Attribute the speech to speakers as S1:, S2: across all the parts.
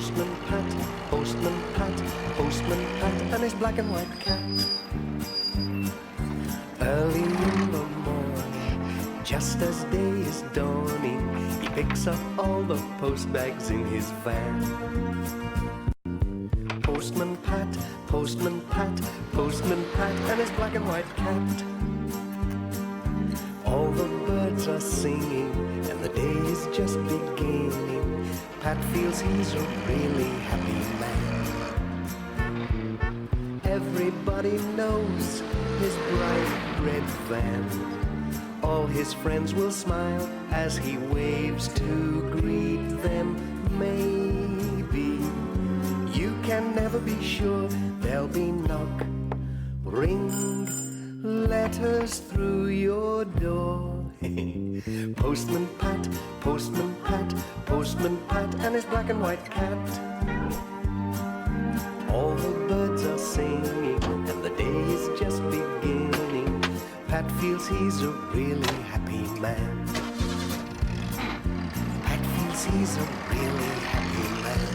S1: Postman Pat, and his black and white cat. Early in the morning, just as day is dawning, he picks up all the post bags in his van. Postman Pat, and his black and white cat. All the birds are singing, and the day is just beginning. Pat feels he's a really happy man. Everybody knows his bright red van. All his friends will smile as he waves to greet them. Maybe you can never be sure. There'll be knock, ring, letters through your door. Postman Pat, and his black and white cat. All the birds are singing, and the day is just beginning. Pat feels he's a really happy man. Pat feels he's a really happy man.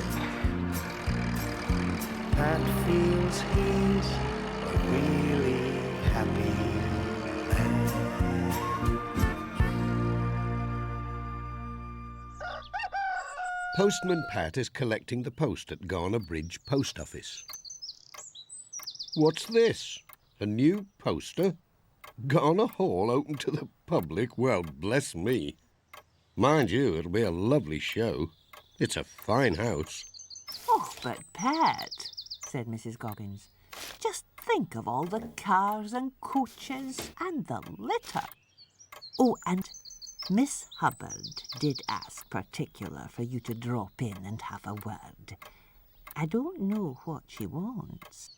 S1: Pat feels he's a really happy man.
S2: Postman Pat is collecting the post at Garner Bridge Post Office. What's this? A new poster? Garner Hall open to the public? Well, bless me. Mind you, it'll be a lovely show. It's a fine house.
S3: Oh, but Pat, said Mrs. Goggins, just think of all the cars and coaches and the litter. Oh, and Miss Hubbard did ask particular for you to drop in and have a word. I don't know what she wants.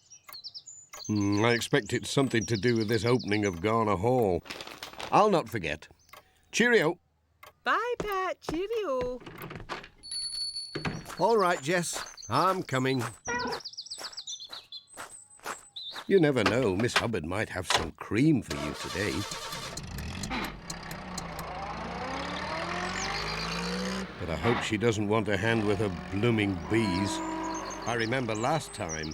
S2: I expect it's something to do with this opening of Garner Hall. I'll not forget. Cheerio.
S4: Bye, Pat. Cheerio.
S2: All right, Jess. I'm coming. You never know. Miss Hubbard might have some cream for you today. But I hope she doesn't want a hand with her blooming bees. I remember last time.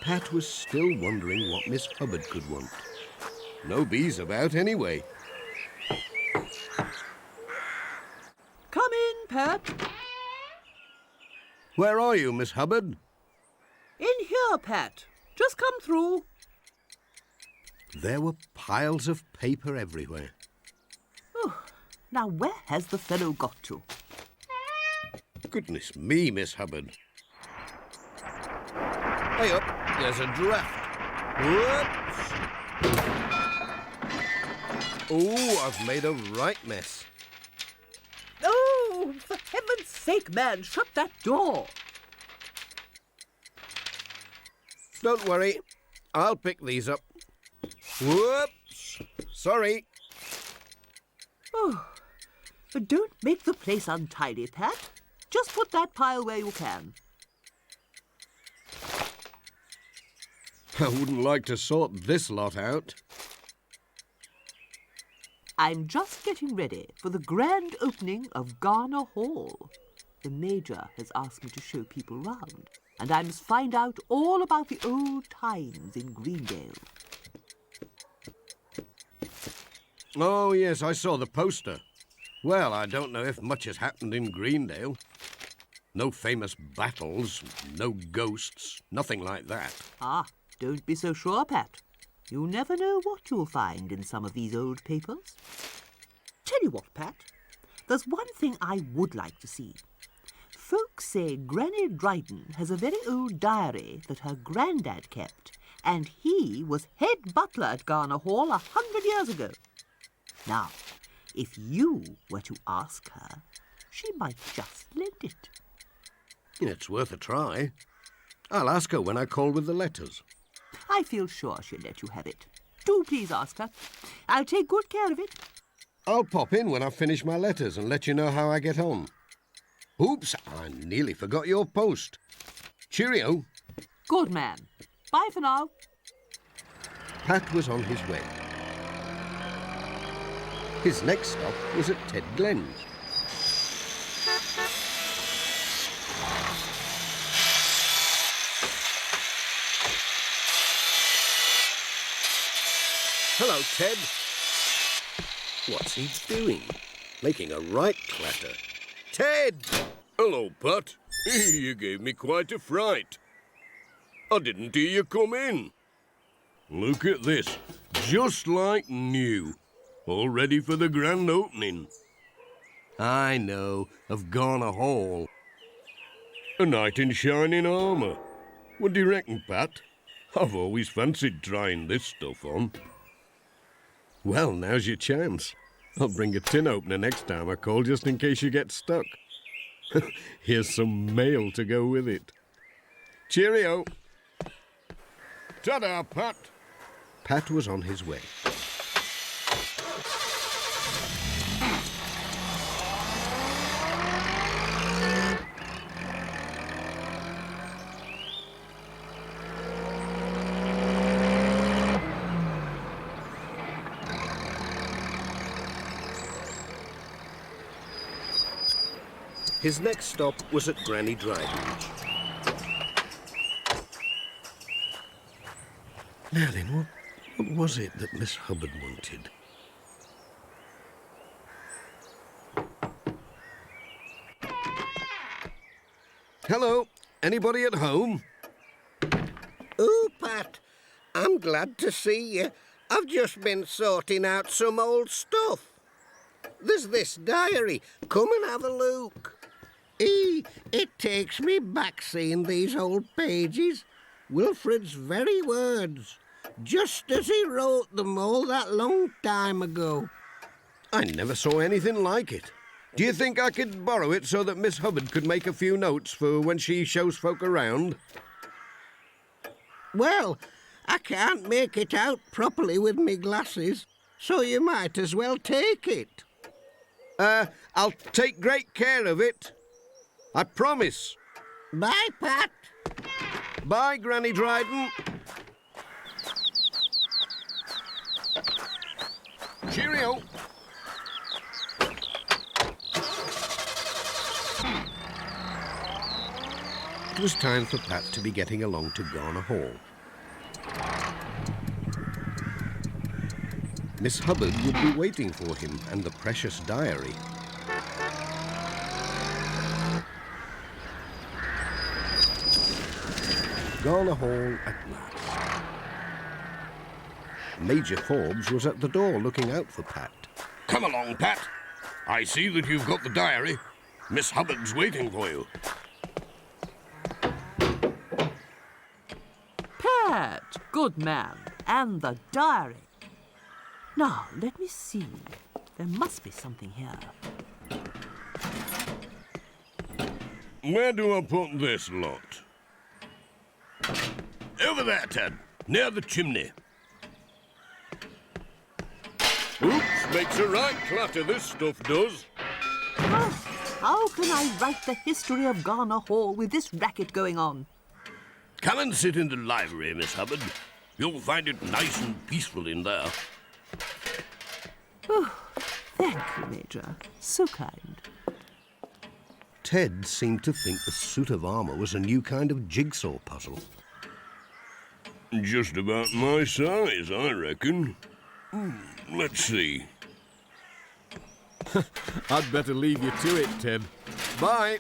S2: Pat was still wondering what Miss Hubbard could want. No bees about anyway.
S4: Come in, Pat.
S2: Where are you, Miss Hubbard?
S4: In here, Pat. Just come through.
S2: There were piles of paper everywhere.
S3: Oh, now where has the fellow got to?
S2: Goodness me, Miss Hubbard. Hey up, there's a draft. Whoops! Oh, I've made a right mess.
S4: Oh, for heaven's sake, man, shut that door.
S2: Don't worry, I'll pick these up. Whoops! Sorry.
S4: Oh, but don't make the place untidy, Pat. Just put that pile where you can.
S2: I wouldn't like to sort this lot out.
S3: I'm just getting ready for the grand opening of Garner Hall. The Major has asked me to show people round, and I must find out all about the old times in Greendale.
S2: Oh, yes, I saw the poster. Well, I don't know if much has happened in Greendale. No famous battles, no ghosts, nothing like that.
S3: Ah, don't be so sure, Pat. You never know what you'll find in some of these old papers.
S4: Tell you what, Pat.
S3: There's one thing I would like to see. Folks say Granny Dryden has a very old diary that her granddad kept, and he was head butler at Garner Hall 100 years ago. Now, if you were to ask her, she might just lend it.
S2: It's worth a try. I'll ask her when I call with the letters.
S3: I feel sure she'll let you have it. Do please ask her. I'll take good care of it.
S2: I'll pop in when I've finished my letters and let you know how I get on. Oops, I nearly forgot your post. Cheerio.
S3: Good man. Bye for now.
S2: Pat was on his way. His next stop was at Ted Glen's. Hello, Ted. What's he doing? Making a right clatter. Ted!
S5: Hello, Pat. You gave me quite a fright. I didn't hear you come in. Look at this. Just like new. All ready for the grand opening.
S2: I know, of Garner Hall.
S5: A knight in shining armour. What do you reckon, Pat? I've always fancied trying this stuff on.
S2: Well, now's your chance. I'll bring a tin opener next time I call, just in case you get stuck. Here's some mail to go with it. Cheerio.
S5: Ta-da, Pat.
S2: Pat was on his way. His next stop was at Granny Dryden's. Now then, what was it that Miss Hubbard wanted? Hello, anybody at home?
S6: Oh, Pat, I'm glad to see you. I've just been sorting out some old stuff. There's this diary. Come and have a look. It takes me back seeing these old pages. Wilfred's very words, just as he wrote them all that long time ago.
S2: I never saw anything like it. Do you think I could borrow it so that Miss Hubbard could make a few notes for when she shows folk around?
S6: Well, I can't make it out properly with me glasses, so you might as well take it.
S2: I'll take great care of it. I promise.
S6: Bye, Pat.
S2: Bye, Granny Dryden. Cheerio. It was time for Pat to be getting along to Garner Hall. Miss Hubbard would be waiting for him and the precious diary. Garner Hall at last. Major Forbes was at the door looking out for Pat.
S5: Come along, Pat. I see that you've got the diary. Miss Hubbard's waiting for you.
S4: Pat, good man, and the diary. Now, let me see. There must be something here.
S5: Where do I put this lot? Over there, Ted. Near the chimney. Oops, makes a right clatter, this stuff does.
S4: Oh, how can I write the history of Garner Hall with this racket going on?
S5: Come and sit in the library, Miss Hubbard. You'll find it nice and peaceful in there.
S4: Oh, thank you, Major. So kind.
S2: Ted seemed to think the suit of armour was a new kind of jigsaw puzzle.
S5: Just about my size, I reckon. Let's see.
S2: I'd better leave you to it, Ted. Bye.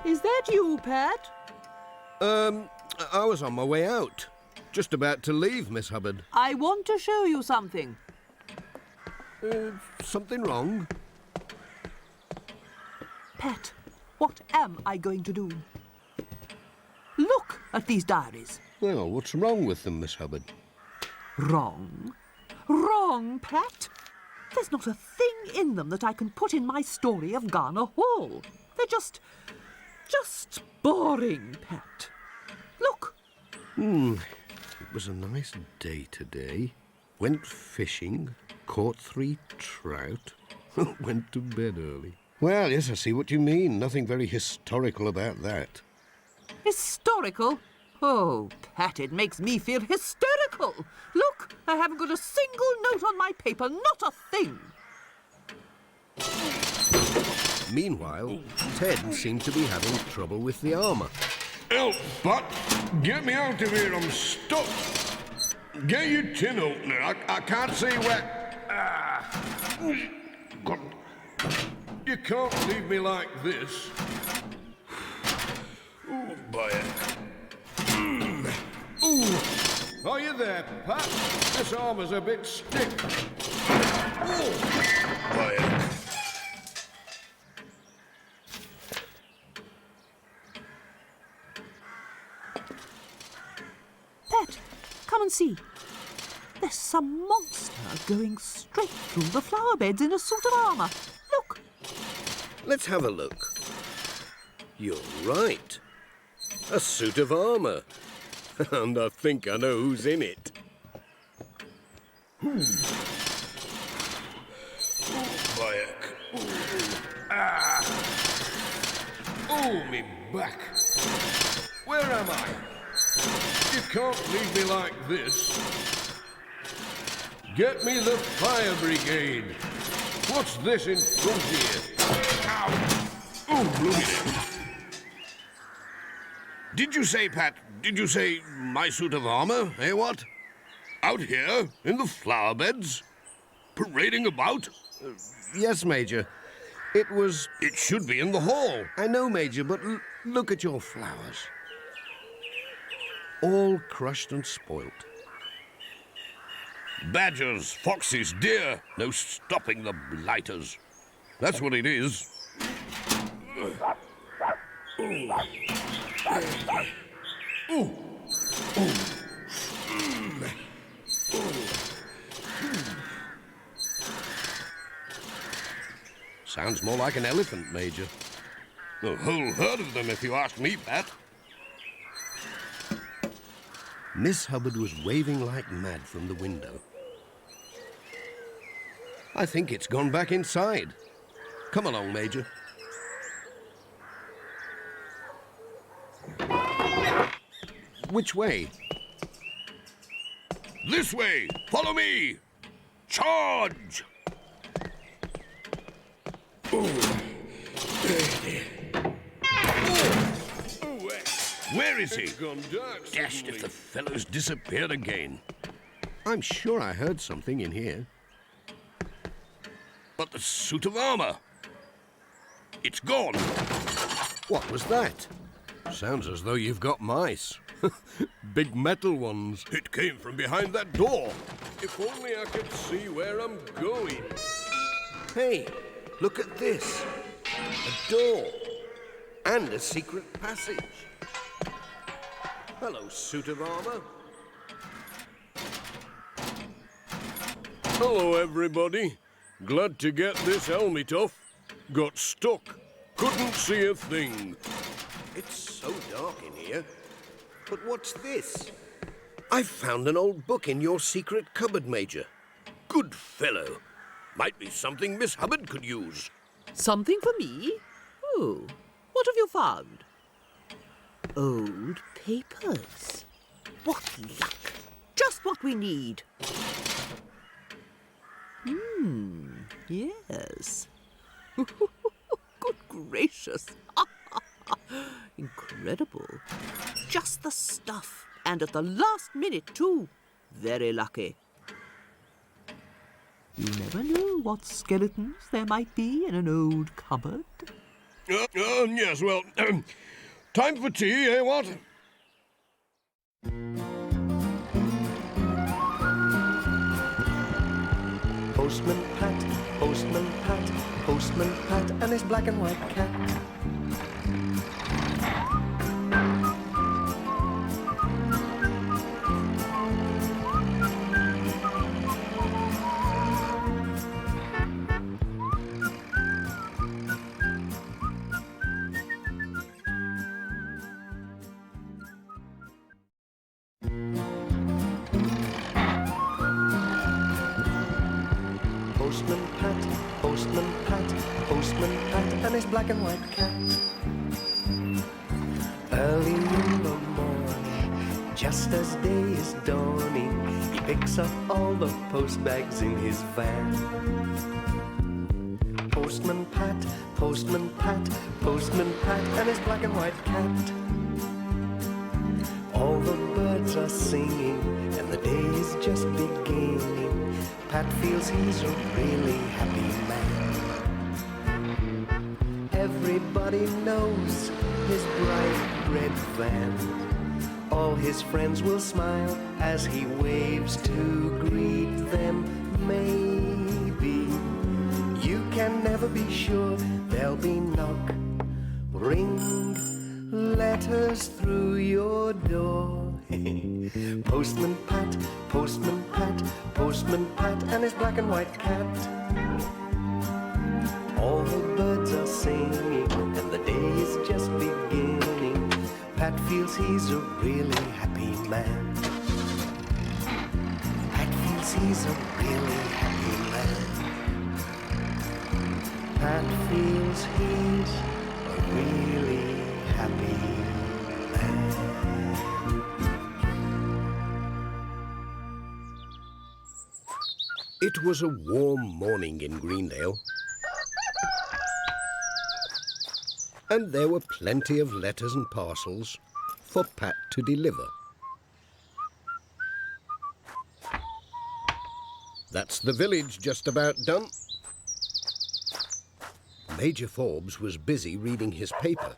S4: Is that you, Pat?
S2: I was on my way out. Just about to leave, Miss Hubbard.
S4: I want to show you something.
S2: Something wrong?
S4: Pat, what am I going to do? Look at these diaries.
S2: Well, what's wrong with them, Miss Hubbard?
S4: Wrong? Wrong, Pat? There's not a thing in them that I can put in my story of Garner Hall. They're just boring, Pat. Look.
S2: It was a nice day today. Went fishing, caught 3 trout, went to bed early. Well, yes, I see what you mean. Nothing very historical about that.
S4: Historical? Oh, Pat, it makes me feel hysterical. Look, I haven't got a single note on my paper, not a thing.
S2: Meanwhile, Ted seemed to be having trouble with the armour.
S5: Help, Pat! Get me out of here, I'm stuck! Get your tin opener, I can't see where... God. You can't leave me like this. Oh, boy. Ooh. Are you there, Pat? This armour's a bit stiff. Oh, boy.
S4: Pat, come and see. There's some monster going straight through the flower beds in a suit of armour. Look.
S6: Let's have a look. You're right. A suit of armour. And I think I know who's in it.
S5: Oh, me back. Where am I? You can't leave me like this. Get me the fire brigade. What's this in front here? Ow! Oh, blooming.
S2: Did you say, Pat, did you say my suit of armour, eh, what? Out here, in the flower beds? Parading about? Yes, Major. It should be in the hall. I know, Major, but look at your flowers. All crushed and spoilt. Badgers, foxes, deer. No stopping the blighters. That's what it is. Sounds more like an elephant, Major. A whole herd of them, if you ask me, Pat. Miss Hubbard was waving like mad from the window. I think it's gone back inside. Come along, Major. Which way? This way! Follow me! Charge! Where is he?
S5: It's gone dark
S2: Dashed
S5: suddenly.
S2: if the fellow's disappeared again. I'm sure I heard something in here. But the suit of armour. It's gone. What was that? Sounds as though you've got mice. Big metal ones.
S5: It came from behind that door. If only I could see where I'm going.
S6: Hey, look at this. A door. And a secret passage. Hello, suit of armour.
S5: Hello, everybody. Glad to get this helmet off. Got stuck. Couldn't see a thing.
S6: It's so dark in here. But what's this? I found an old book in your secret cupboard, Major.
S5: Good fellow. Might be something Miss Hubbard could use.
S3: Something for me? Oh, what have you found? Old papers. What luck! Just what we need. Yes. Good gracious. Incredible. Just the stuff. And at the last minute, too. Very lucky. You never know what skeletons there might be in an old cupboard.
S5: Yes, well, time for tea, eh, what?
S1: Postman Pat, Postman Pat, Postman Pat, and his black and white cat. Postman Pat, Postman Pat, Postman Pat, and his black and white cat. Early in the morning, just as day is dawning, he picks up all the post bags in his van. Postman Pat, Postman Pat, Postman Pat, and his black and white cat. All the birds are singing, and the day is just beginning. Pat feels he's a really happy man. Everybody knows his bright red van. All his friends will smile as he waves to greet them. Maybe you can never be sure. There'll be knock, ring, letters through your door. Postman Pat, Postman Pat, Postman Pat, and his black and white cat. All the birds are singing, and the day is just beginning. Pat feels he's a really happy man. Pat feels he's a really happy man. Pat feels he's a really happy man.
S2: It was a warm morning in Greendale, and there were plenty of letters and parcels for Pat to deliver. That's the village just about done. Major Forbes was busy reading his paper.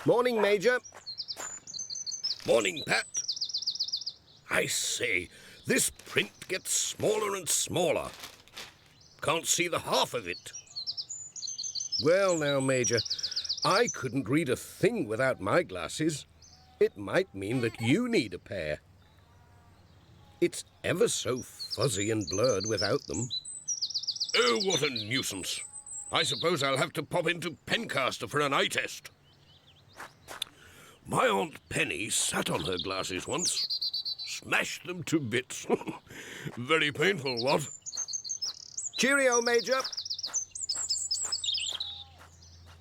S2: Morning, Major.
S5: Morning, Pat. I say, this print gets smaller and smaller. Can't see the half of it.
S2: Well now, Major, I couldn't read a thing without my glasses. It might mean that you need a pair. It's ever so fuzzy and blurred without them.
S5: Oh, what a nuisance. I suppose I'll have to pop into Pencaster for an eye test. My Aunt Penny sat on her glasses once. Smashed them to bits. Very painful, what?
S2: Cheerio, Major.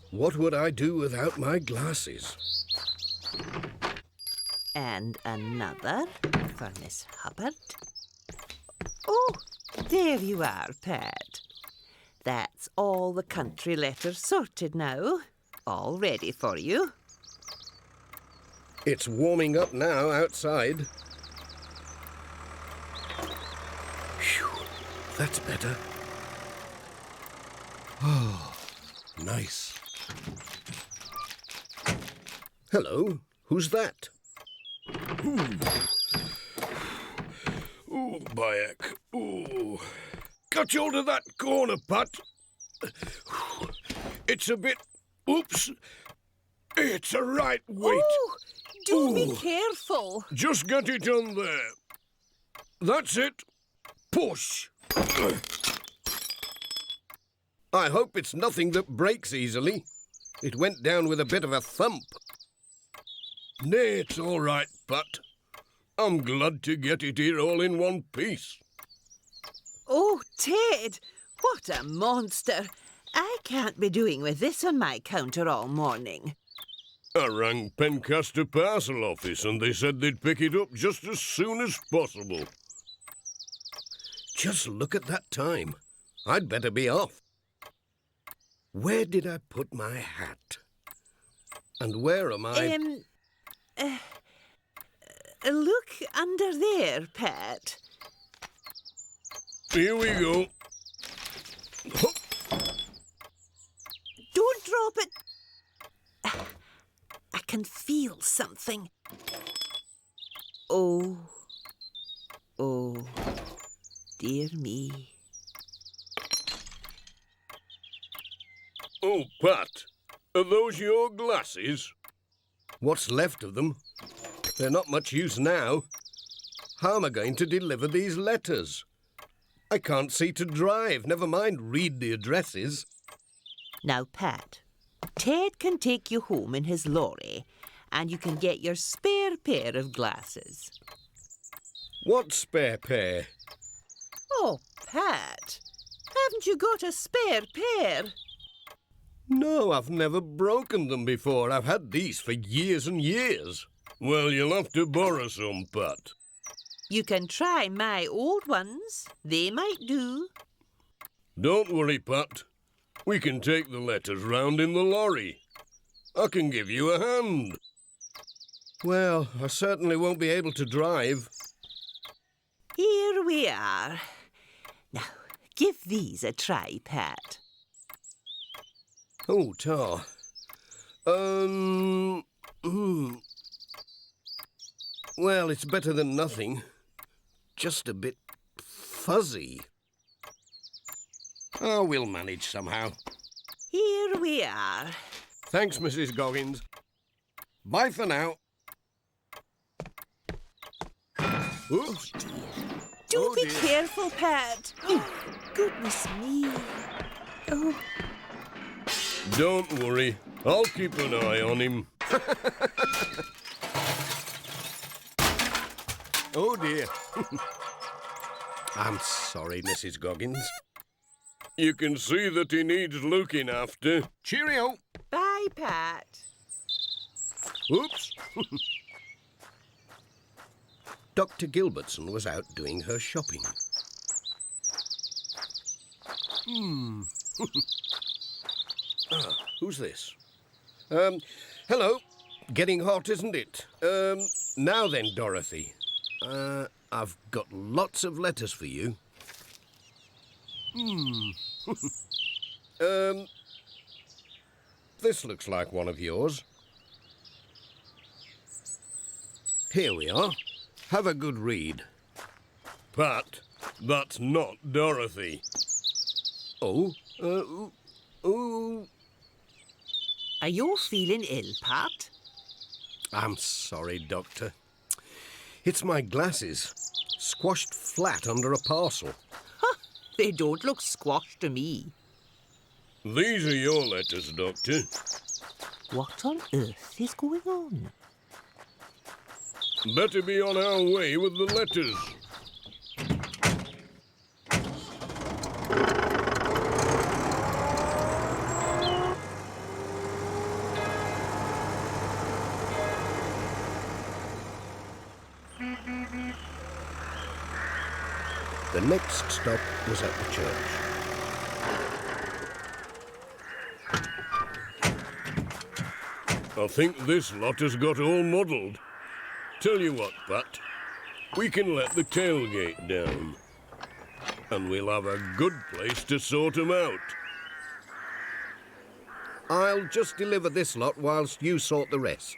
S2: What would I do without my glasses?
S3: And another for Miss Hubbard. Oh, there you are, Pat. That's all the country letters sorted now. All ready for you.
S2: It's warming up now outside. Phew, that's better. Oh, nice. Hello, who's that?
S5: Ooh, Bayek. Ooh. Catch hold of that corner, Pat. It's a bit... Oops. It's a right weight.
S3: Oh, do be
S5: Ooh.
S3: careful.
S5: Just get it on there. That's it. Push.
S2: I hope it's nothing that breaks easily. It went down with a bit of a thump.
S5: Nay, it's all right, Pat. I'm glad to get it here all in one piece.
S3: Oh, Ted, what a monster. I can't be doing with this on my counter all morning.
S5: I rang Pencaster Parcel Office and they said they'd pick it up just as soon as possible.
S2: Just look at that time. I'd better be off. Where did I put my hat? And where am I?
S3: Look under there, Pat.
S5: Here we go.
S3: Don't drop it. I can feel something. Oh, dear me.
S5: Oh, Pat, are those your glasses?
S2: What's left of them? They're not much use now. How am I going to deliver these letters? I can't see to drive, never mind read the addresses.
S3: Now, Pat, Ted can take you home in his lorry and you can get your spare pair of glasses.
S2: What spare pair?
S4: Oh, Pat, haven't you got a spare pair?
S5: No, I've never broken them before. I've had these for years and years. Well, you'll have to borrow some, Pat.
S4: You can try my old ones. They might do.
S5: Don't worry, Pat. We can take the letters round in the lorry. I can give you a hand. Well, I certainly won't be able to drive.
S4: Here we are. Now, give these a try, Pat.
S5: Oh, Tar. Well, it's better than nothing. Just a bit fuzzy. Oh, we'll manage somehow.
S4: Here we are.
S5: Thanks, Mrs. Goggins. Bye for now. Oops.
S4: Do
S5: Oh,
S4: be
S5: dear.
S4: careful, Pat. Goodness me. Oh,
S5: Don't worry. I'll keep an eye on him. Oh, dear. I'm sorry, Mrs. Goggins. You can see that he needs looking after. Cheerio.
S4: bye, Pat.
S5: Oops. Dr. Gilbertson was out doing her shopping. Who's this? Hello. Getting hot, isn't it? Now then, Dorothy. I've got lots of letters for you. This looks like one of yours. Here we are. Have a good read. Pat, that's not Dorothy. Oh,
S4: Are you feeling ill, Pat?
S5: I'm sorry, Doctor. It's my glasses, squashed flat under a parcel.
S4: They don't look squashed to me.
S5: These are your letters, Doctor.
S4: What on earth is going on?
S5: Better be on our way with the letters. The next stop was at the church. I think this lot has got all muddled. Tell you what, Pat, we can let the tailgate down. And we'll have a good place to sort 'em out. I'll just deliver this lot whilst you sort the rest.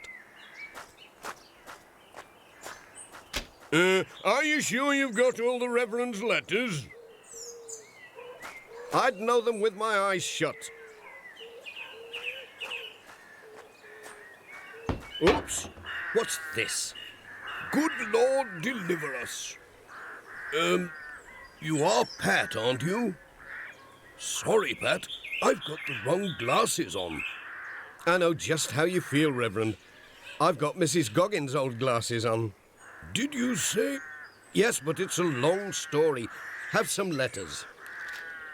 S5: Are you sure you've got all the Reverend's letters? I'd know them with my eyes shut. Oops, what's this? Good Lord, deliver us. You are Pat, aren't you? Sorry, Pat, I've got the wrong glasses on. I know just how you feel, Reverend. I've got Mrs. Goggins' old glasses on. Did you say? Yes, but it's a long story. Have some letters.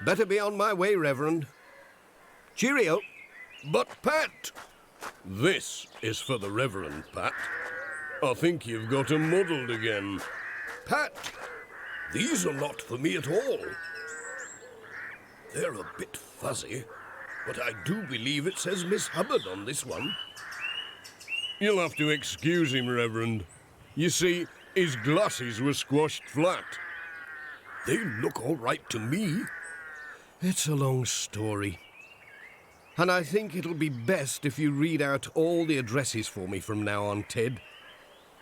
S5: Better be on my way, Reverend. Cheerio. But, Pat! This is for the Reverend, Pat. I think you've got 'em muddled again. Pat, these are not for me at all. They're a bit fuzzy, but I do believe it says Miss Hubbard on this one. You'll have to excuse him, Reverend. You see, his glasses were squashed flat. They look all right to me. It's a long story. And I think it'll be best if you read out all the addresses for me from now on, Ted.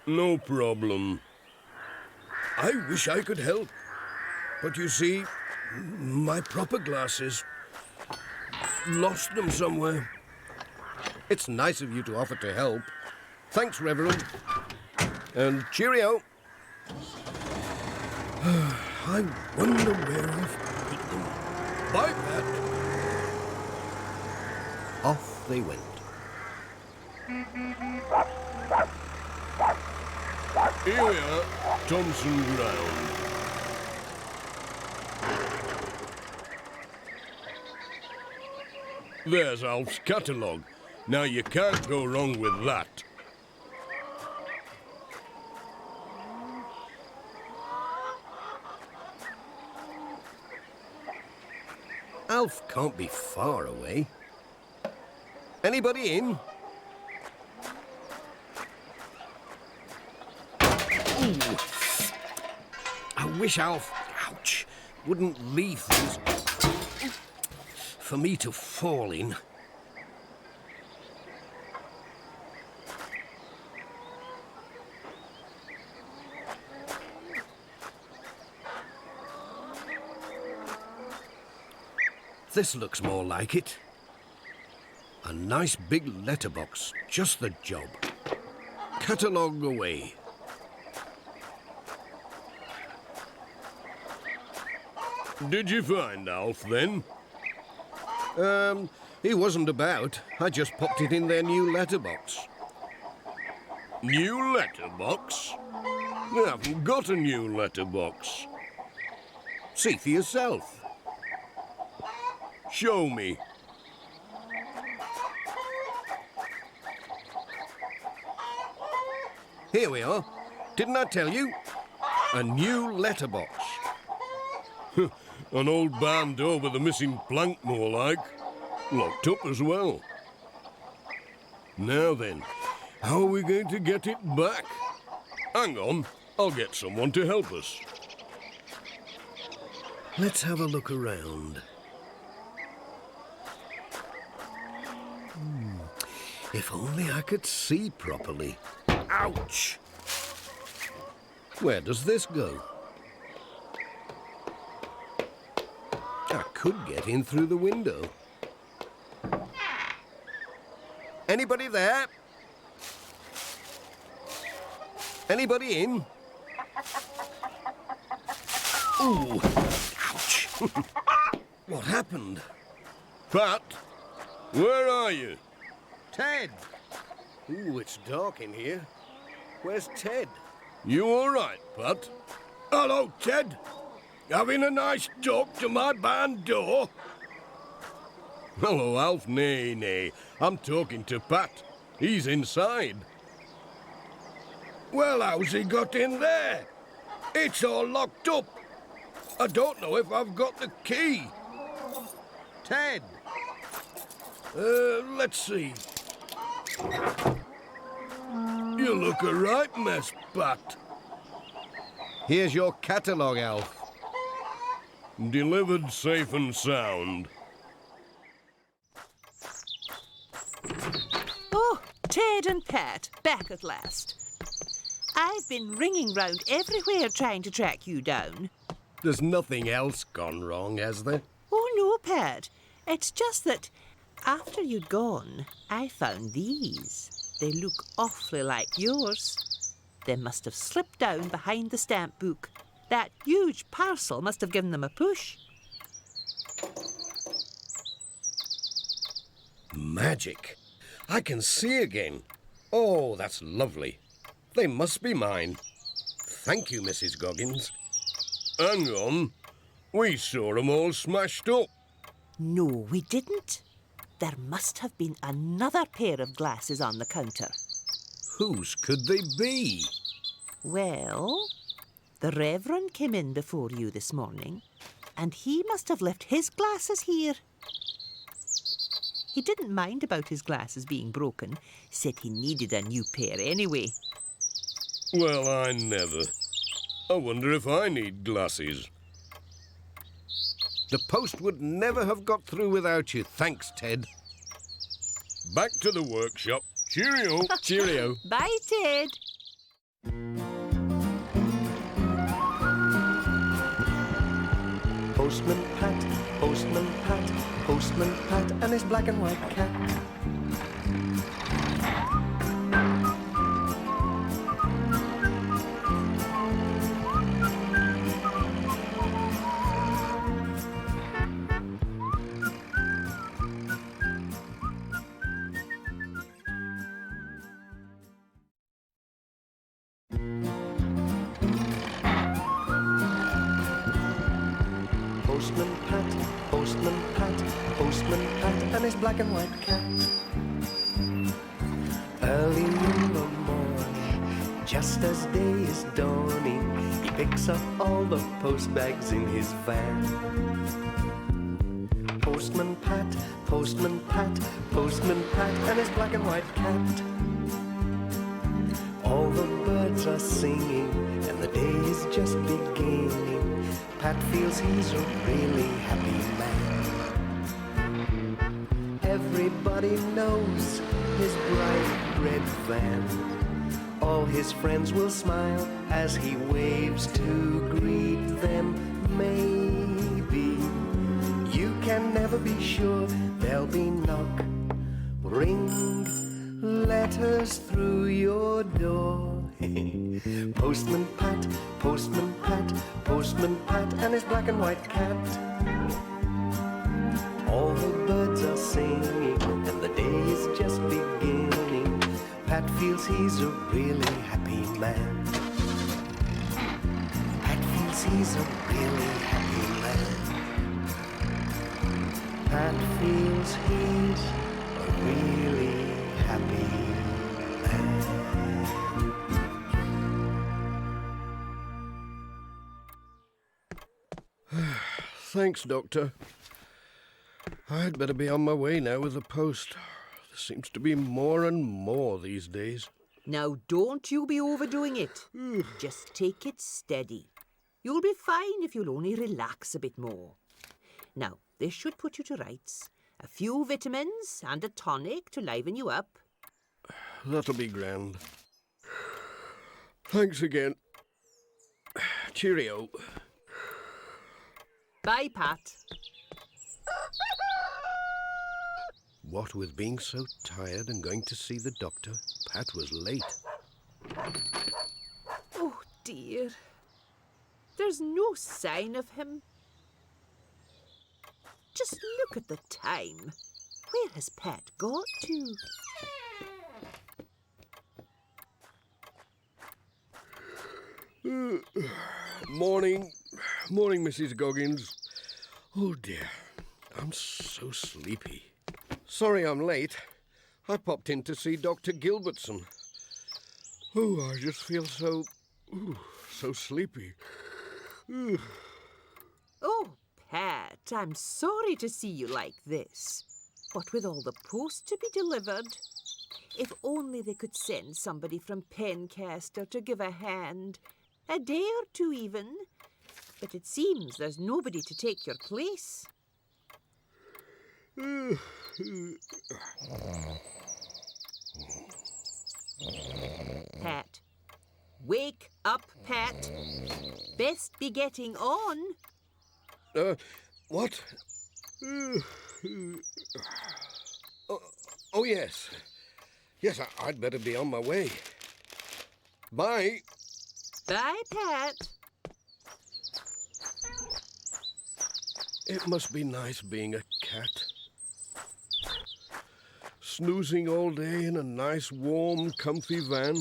S5: No problem. I wish I could help. But you see, my proper glasses, lost them somewhere. It's nice of you to offer to help. Thanks, Reverend. And cheerio. I wonder where I've put them. Bye, Pat. Off they went. Here we are, Thompson Ground. There's Alf's catalogue. Now you can't go wrong with that.
S1: Alf can't be far away. Anybody in? Ooh. I wish Alf, ouch, wouldn't leave things for me to fall in. This looks more like it. A nice big letterbox, just the job. Catalogue away.
S5: Did you find Alf, then?
S1: He wasn't about. I just popped it in their new letterbox.
S5: New letterbox? They haven't got a new letterbox.
S1: See for yourself.
S5: Show me.
S1: Here we are. Didn't I tell you? A new letterbox.
S5: An old barn door with a missing plank, more like. Locked up as well. Now then, how are we going to get it back? Hang on, I'll get someone to help us.
S1: Let's have a look around. If only I could see properly. Ouch! Where does this go? I could get in through the window. Anybody there? Anybody in? Ooh, ouch. What happened?
S5: Pat, where are you?
S1: Ted! Ooh, it's dark in here. Where's Ted?
S5: You all right, Pat?
S6: Hello, Ted. Having a nice talk to my barn door?
S5: Hello, Alf. Nay. I'm talking to Pat. He's inside.
S6: Well, how's he got in there? It's all locked up. I don't know if I've got the key.
S1: Ted!
S6: Let's see. You look a right mess, Pat.
S1: Here's your catalogue, Alf.
S5: Delivered safe and sound.
S4: Oh, Ted and Pat, back at last. I've been ringing round everywhere trying to track you down.
S1: There's nothing else gone wrong, has there?
S4: Oh, no, Pat. It's just that after you'd gone, I found these. They look awfully like yours. They must have slipped down behind the stamp book. That huge parcel must have given them a push.
S1: Magic. I can see again. Oh, that's lovely. They must be mine. Thank you, Mrs. Goggins.
S5: Hang on. We saw 'em all smashed up.
S4: No, we didn't. There must have been another pair of glasses on the counter.
S1: Whose could they be?
S4: Well, the Reverend came in before you this morning, and he must have left his glasses here. He didn't mind about his glasses being broken, said he needed a new pair anyway.
S5: Well, I never. I wonder if I need glasses.
S1: The post would never have got through without you. Thanks, Ted.
S5: Back to the workshop. Cheerio.
S1: Cheerio.
S4: Bye, Ted.
S1: Postman Pat, Postman Pat, Postman Pat and his black and white cat. Postman Pat, Postman Pat, Postman Pat, and his black and white cat. Early in the morning, just as day is dawning, he picks up all the post bags in his van. Postman Pat, Postman Pat, Postman Pat, and his black and white cat. All the birds are singing, and the day is just beginning. Pat feels he's a really happy man. Everybody knows his bright red van. All his friends will smile as he waves to greet them. Maybe you can never be sure. There'll be knock, ring, letters through your door. Postman Pat, Postman Pat, Postman Pat, and his black and white cat. All the birds are singing, and the day is just beginning. Pat feels he's a really happy man. Pat feels he's a really happy man. Pat feels he's a really happy man.
S5: Thanks, Doctor. I'd better be on my way now with the post. There seems to be more and more these days.
S4: Now, don't you be overdoing it. Just take it steady. You'll be fine if you'll only relax a bit more. Now, this should put you to rights. A few vitamins and a tonic to liven you up.
S5: That'll be grand. Thanks again. Cheerio.
S4: Bye, Pat.
S2: What with being so tired and going to see the doctor, Pat was late.
S4: Oh, dear. There's no sign of him. Just look at the time. Where has Pat got to?
S5: Morning, Mrs. Goggins. Oh dear, I'm so sleepy. Sorry I'm late. I popped in to see Dr. Gilbertson. Oh, I just feel so sleepy.
S4: Oh, Pat, I'm sorry to see you like this. What with all the post to be delivered. If only they could send somebody from Pencaster to give a hand. A day or two even. But it seems there's nobody to take your place. Pat. Wake up, Pat. Best be getting on.
S5: What? Oh, yes. Yes, I'd better be on my way. Bye.
S4: Bye, Pat.
S5: It must be nice being a cat. Snoozing all day in a nice, warm, comfy van.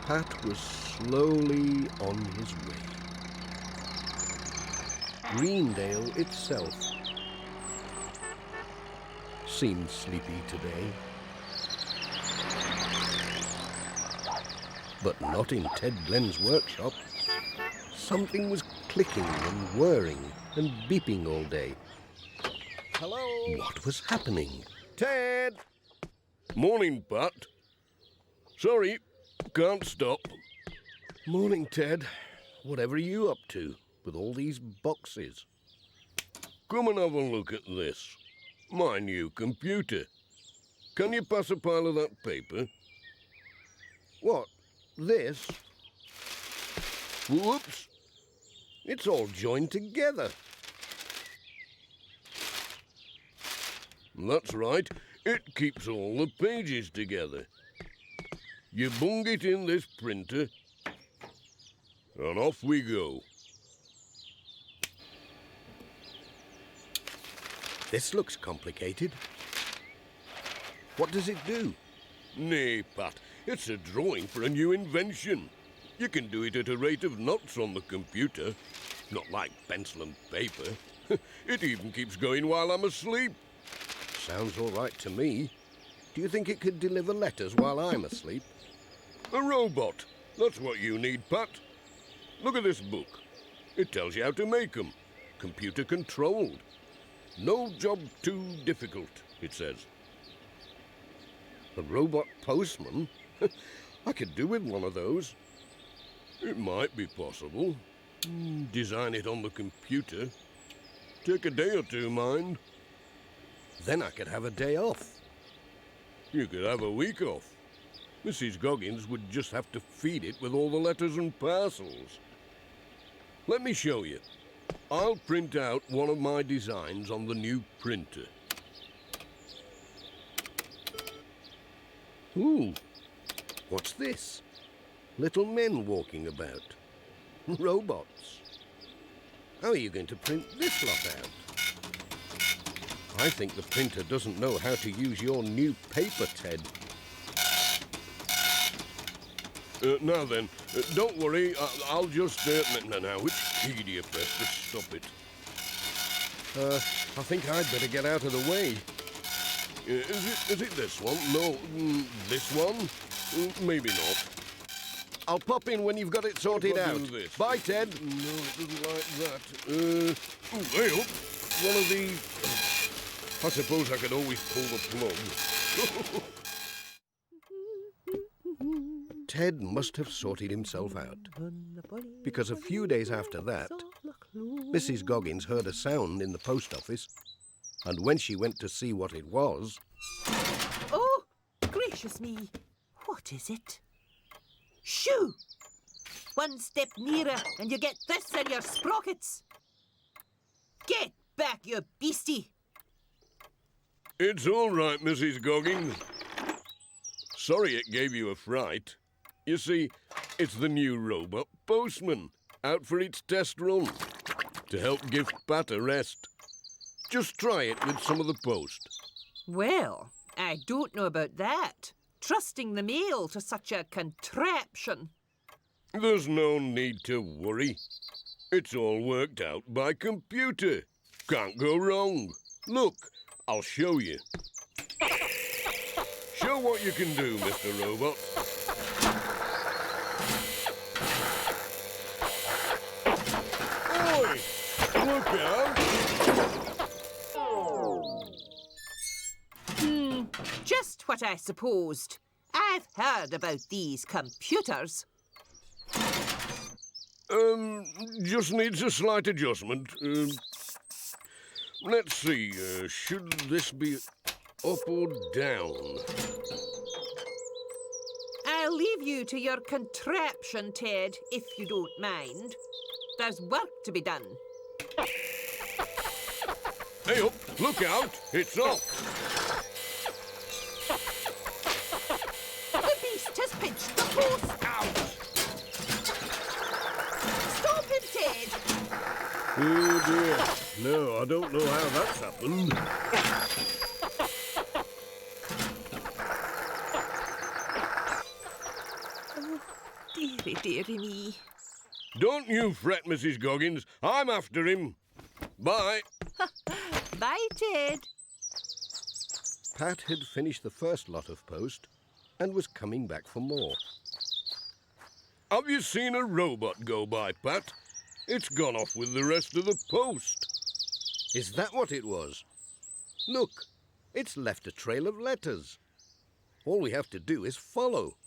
S5: Pat was slowly on his way. Greendale itself seemed sleepy today. But not in Ted Glenn's workshop. Something was clicking and whirring and beeping all day.
S6: Hello?
S5: What was happening?
S6: Ted!
S5: Morning, Pat. Sorry, can't stop. Morning, Ted. Whatever are you up to with all these boxes? Come and have a look at this. My new computer. Can you pass a pile of that paper? What? This? Whoops! It's all joined together. That's right. It keeps all the pages together. You bung it in this printer, and off we go.
S2: This looks complicated. What does it do?
S5: Nay, Pat, It's a drawing for a new invention. You can do it at a rate of knots on the computer. Not like pencil and paper. It even keeps going while I'm asleep.
S2: Sounds all right to me. Do you think it could deliver letters while I'm asleep?
S5: A robot. That's what you need, Pat. Look at this book. It tells you how to make them. Computer controlled. No job too difficult, it says.
S2: A robot postman? I could do with one of those.
S5: It might be possible. Design it on the computer. Take a day or two, mind.
S2: Then I could have a day off.
S5: You could have a week off. Mrs. Goggins would just have to feed it with all the letters and parcels. Let me show you. I'll print out one of my designs on the new printer.
S2: Ooh, what's this? Little men walking about. Robots. How are you going to print this lot out? I think the printer doesn't know how to use your new paper, Ted.
S5: Now then, don't worry, I'll just... now, which key do you press to stop it?
S2: I think I'd better get out of the way.
S5: Is it this one? No, this one? Maybe not.
S2: I'll pop in when you've got it sorted
S5: I'll
S2: out.
S5: do this.
S2: Bye, Ted.
S5: No, it doesn't like that. Hey up. One of the... I suppose I could always pull the plug.
S2: Ted must have sorted himself out, because a few days after that, Mrs. Goggins heard a sound in the post office, and when she went to see what it was...
S3: Oh, gracious me. What is it? Shoo! One step nearer and you get this in your sprockets. Get back, you beastie.
S5: It's all right, Mrs. Goggins. Sorry it gave you a fright. You see, it's the new robot postman, out for its test run, to help give Pat a rest. Just try it with some of the post.
S3: Well, I don't know about that. Trusting the mail to such a contraption.
S5: There's no need to worry. It's all worked out by computer. Can't go wrong. Look, I'll show you. Show what you can do, Mr. Robot. Oi! Look out!
S3: Just what I supposed. I've heard about these computers.
S5: Just needs a slight adjustment. Let's see, should this be up or down?
S3: I'll leave you to your contraption, Ted, if you don't mind. There's work to be done.
S5: Hey up, look out, it's up.
S3: The beast has pitched the post out. Stop him, Ted.
S5: Oh dear, no, I don't know how that's happened.
S3: Dearie, dearie me.
S5: Don't you fret, Mrs. Goggins, I'm after him. Bye.
S3: Bye, Ted.
S2: Pat had finished the first lot of post and was coming back for more.
S5: Have you seen a robot go by, Pat? It's gone off with the rest of the post.
S2: Is that what it was? Look, it's left a trail of letters. All we have to do is follow.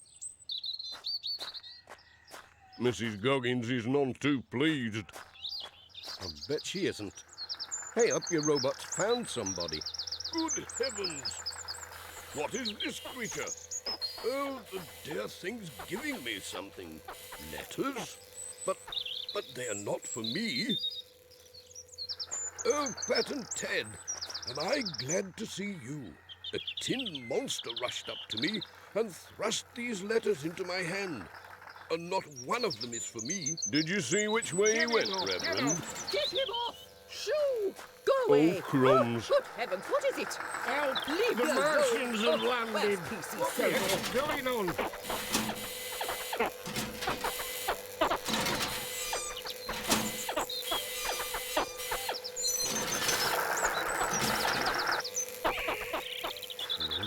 S5: Mrs. Goggins is none too pleased.
S2: I bet she isn't. Hey up, your robot's found somebody.
S5: Good heavens! What is this creature? Oh, the dear thing's giving me something. Letters? But they are not for me. Oh, Pat and Ted, am I glad to see you. A tin monster rushed up to me and thrust these letters into my hand. And not one of them is for me. Did you see which way he went, Reverend?
S3: Get him off! Shoo! Go
S5: Oh, crumbs.
S4: Good heavens, what is it?
S6: Help! The Martians have landed.
S4: PC
S6: What's going on?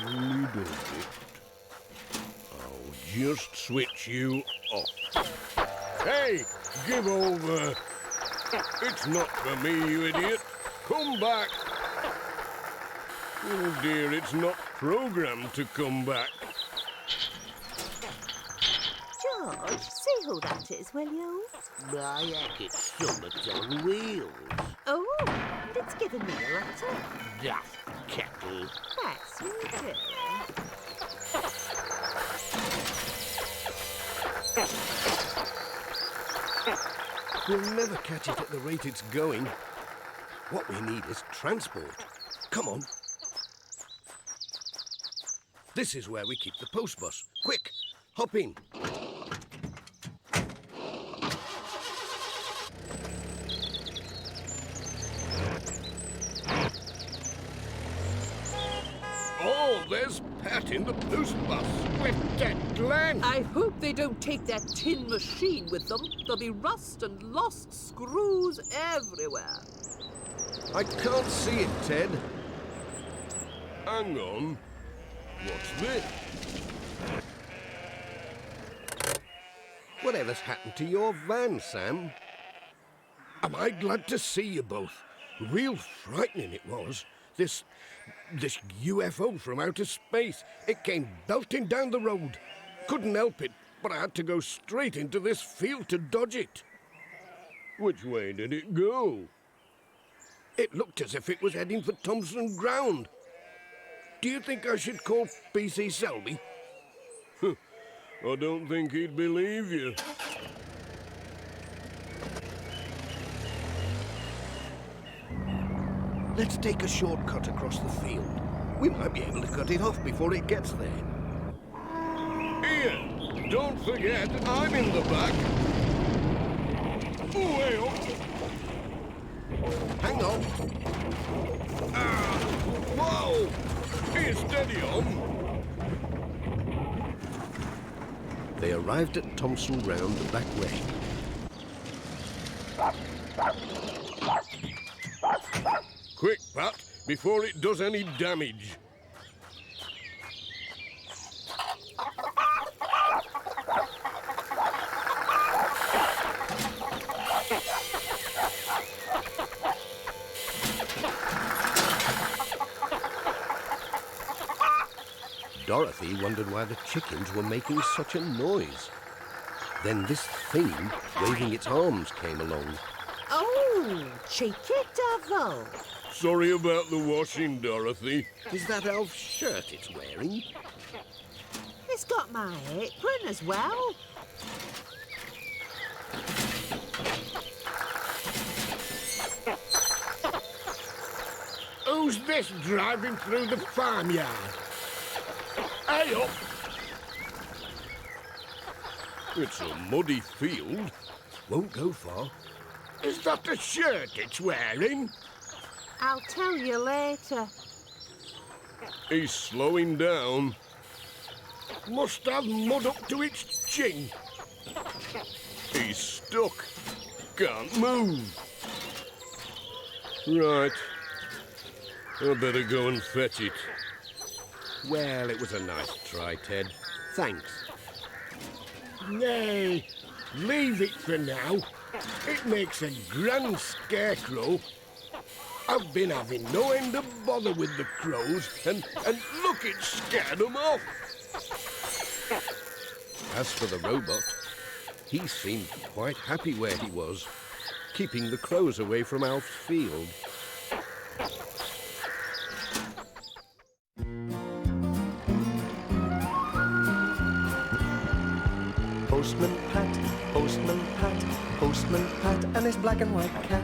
S5: Only does it. I'll just switch you off. Hey, give over. It's not for me, you idiot. Come back. Oh dear, it's not programmed to come back.
S3: George, see who that is, will you?
S6: My heck, it's summit on wheels.
S3: Oh, and it's given me a letter.
S6: Daft kettle.
S3: That's really.
S2: We'll never catch it at the rate it's going. What we need is transport. Come on. This is where we keep the post bus. Quick, hop in.
S5: Oh, there's Pat in the post bus.
S6: With that Glen.
S4: I hope they don't take that tin machine with them. There'll be rust and lost screws everywhere.
S2: I can't see it, Ted.
S5: Hang on. What's this?
S2: Whatever's happened to your van, Sam?
S5: Am I glad to see you both. Real frightening it was. This UFO from outer space. It came belting down the road. Couldn't help it, but I had to go straight into this field to dodge it. Which way did it go? It looked as if it was heading for Thompson Ground. Do you think I should call PC Selby? I don't think he'd believe you.
S2: Let's take a shortcut across the field. We might be able to cut it off before it gets there.
S5: Here, don't forget, I'm in the back. Way up.
S2: Hang on.
S5: Whoa! He's steady on.
S2: They arrived at Thompson Ground the back way.
S5: Quick, Pat, before it does any damage.
S2: Dorothy wondered why the chickens were making such a noise. Then this thing, waving its arms, came along.
S3: Oh, cheeky devil.
S5: Sorry about the washing, Dorothy.
S2: Is that elf's shirt it's wearing?
S3: It's got my apron as well.
S6: Who's this driving through the farmyard? Hey up!
S5: It's a muddy field.
S2: Won't go far.
S6: Is that the shirt it's wearing?
S3: I'll tell you later.
S5: He's slowing down.
S6: Must have mud up to its chin.
S5: He's stuck. Can't move. Right. I better go and fetch it.
S2: Well, it was a nice try, Ted. Thanks.
S6: Nay, leave it for now. It makes a grand scarecrow. I've been having no end of bother with the crows, and look, it scared them off.
S2: As for the robot, he seemed quite happy where he was, keeping the crows away from Alf's field.
S1: Postman Pat, Postman Pat, Postman Pat, and his black and white cat.